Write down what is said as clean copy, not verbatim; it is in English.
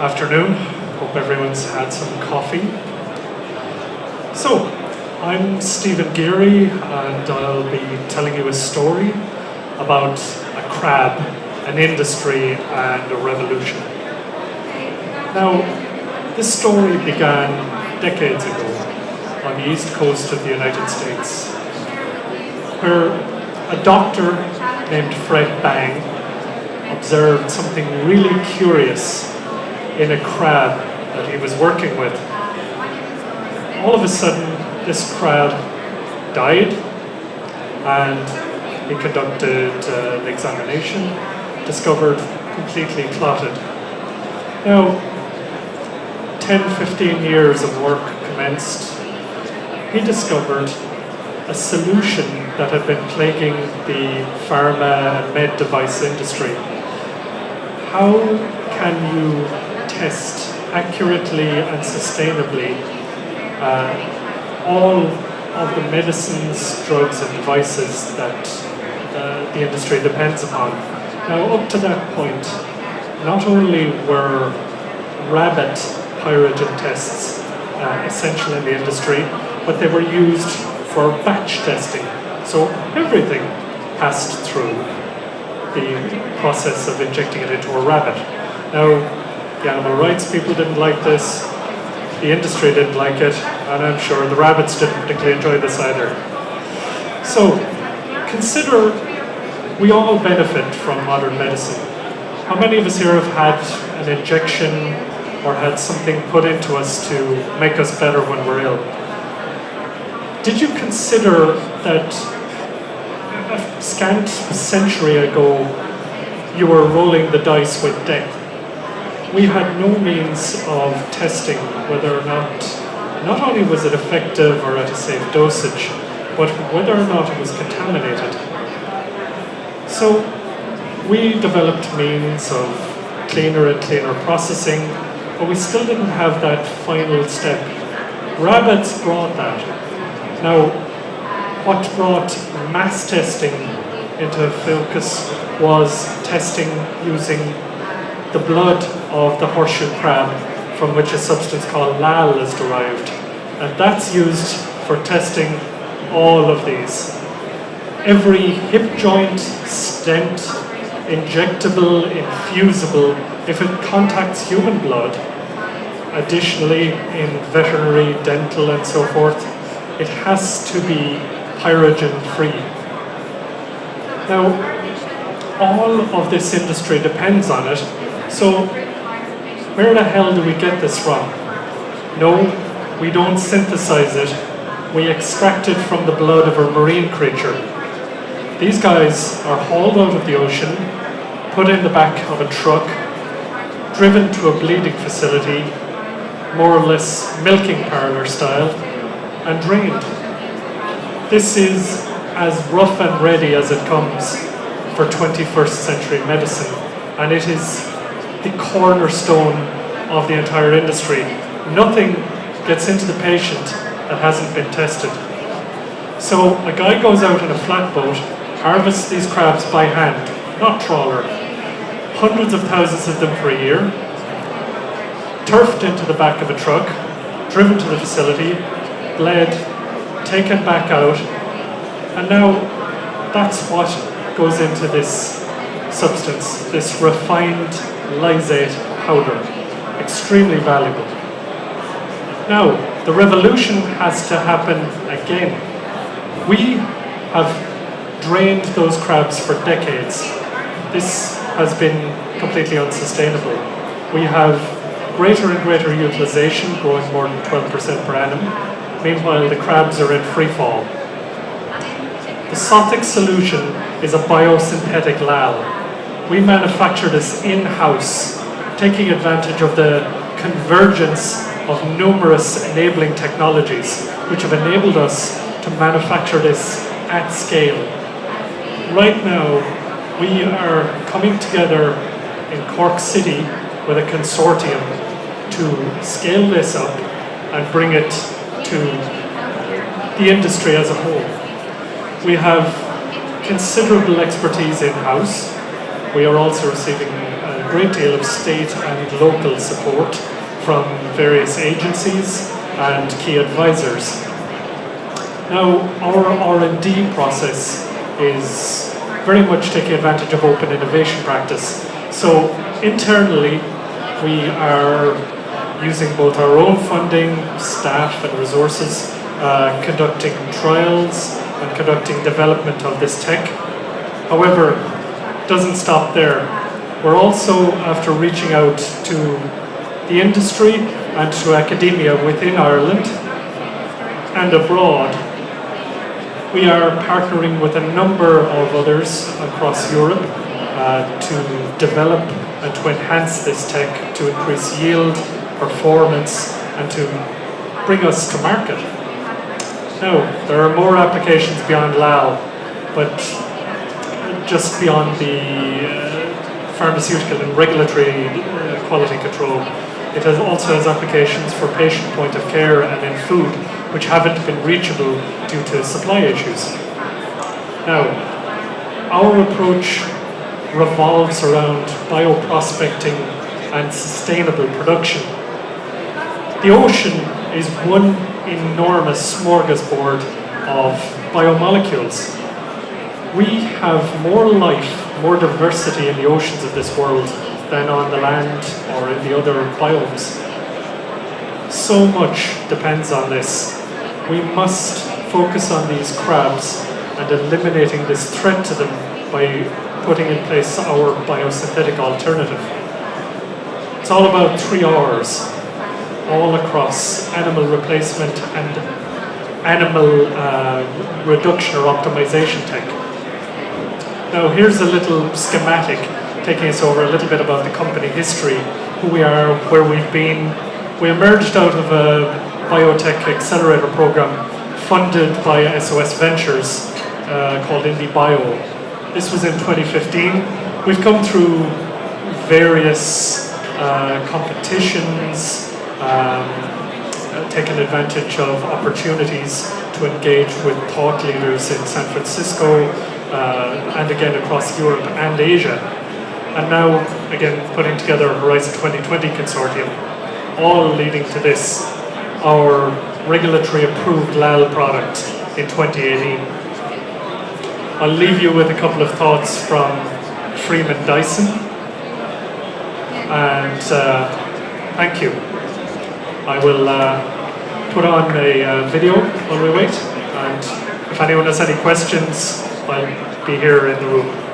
Afternoon. Hope everyone's had some coffee. So, I'm Stephen Geary, and I'll be telling you a story about a crab, an industry, and a revolution. Now, this story began decades ago on the east coast of the United States, where a doctor named Fred Bang observed something really curious in a crab that he was working with. All of a sudden, this crab died, and he conducted an examination, discovered completely clotted. Now, 10-15 years of work commenced. He discovered a solution that had been plaguing the pharma and med device industry. How can you test accurately and sustainably all of the medicines, drugs, and devices that the industry depends upon? Now, up to that point, not only were rabbit pyrogen tests essential in the industry, but they were used for batch testing. So everything passed through the process of injecting it into a rabbit. Now, the animal rights people didn't like this, the industry didn't like it, and I'm sure the rabbits didn't particularly enjoy this either. So, consider we all benefit from modern medicine. How many of us here have had an injection or had something put into us to make us better when we're ill? Did you consider that a scant century ago you were rolling the dice with death? We had no means of testing whether or not only was it effective or at a safe dosage, but whether or not it was contaminated. So we developed means of cleaner and cleaner processing, but we still didn't have that final step. Rabbits brought that. Now, what brought mass testing into focus was testing using the blood of the horseshoe crab, from which a substance called lal is derived. And that's used for testing all of these. Every hip joint, stent, injectable, infusible, if it contacts human blood, additionally in veterinary, dental, and so forth, it has to be pyrogen free. Now, all of this industry depends on it, so where the hell do we get this from? No, we don't synthesize it, we extract it from the blood of a marine creature. These guys are hauled out of the ocean, put in the back of a truck, driven to a bleeding facility, more or less milking parlour style, and drained. This is as rough and ready as it comes for 21st century medicine, and it is the cornerstone of the entire industry. Nothing gets into the patient that hasn't been tested. So a guy goes out in a flatboat, harvests these crabs by hand, not trawler, hundreds of thousands of them per year, turfed into the back of a truck, driven to the facility, bled, taken back out, and now that's what goes into this substance, this refined lysate powder, extremely valuable. Now, the revolution has to happen again. We have drained those crabs for decades. This has been completely unsustainable. We have greater and greater utilization, growing more than 12% per annum. Meanwhile, the crabs are in free fall. The Sothic solution is a biosynthetic lal. We manufacture this in-house, taking advantage of the convergence of numerous enabling technologies, which have enabled us to manufacture this at scale. Right now, we are coming together in Cork City with a consortium to scale this up and bring it to the industry as a whole. We have considerable expertise in-house. We are also receiving great deal of state and local support from various agencies and key advisors. Now, our R&D process is very much taking advantage of open innovation practice. So internally, we are using both our own funding, staff and resources, conducting trials and conducting development of this tech. However, it doesn't stop there. We're also, after reaching out to the industry and to academia within Ireland and abroad, we are partnering with a number of others across Europe to develop and to enhance this tech, to increase yield, performance, and to bring us to market. Now, there are more applications beyond LAL, but just beyond the pharmaceutical and regulatory quality control. It also has applications for patient point of care and in food, which haven't been reachable due to supply issues. Now, our approach revolves around bioprospecting and sustainable production. The ocean is one enormous smorgasbord of biomolecules. We have more life, more diversity in the oceans of this world than on the land or in the other biomes. So much depends on this. We must focus on these crabs and eliminating this threat to them by putting in place our biosynthetic alternative. It's all about 3 R's, all across animal replacement and animal reduction or optimization tech. Now here's a little schematic taking us over a little bit about the company history, who we are, where we've been. We emerged out of a biotech accelerator program funded by SOS Ventures called IndieBio. This was in 2015. We've come through various competitions, taken advantage of opportunities to engage with thought leaders in San Francisco and again across Europe and Asia. And now, again, putting together a Horizon 2020 consortium, all leading to this, our regulatory approved LAL product in 2018. I'll leave you with a couple of thoughts from Freeman Dyson, and thank you. I will put on a video while we wait, and if anyone has any questions, I'll be here in the room.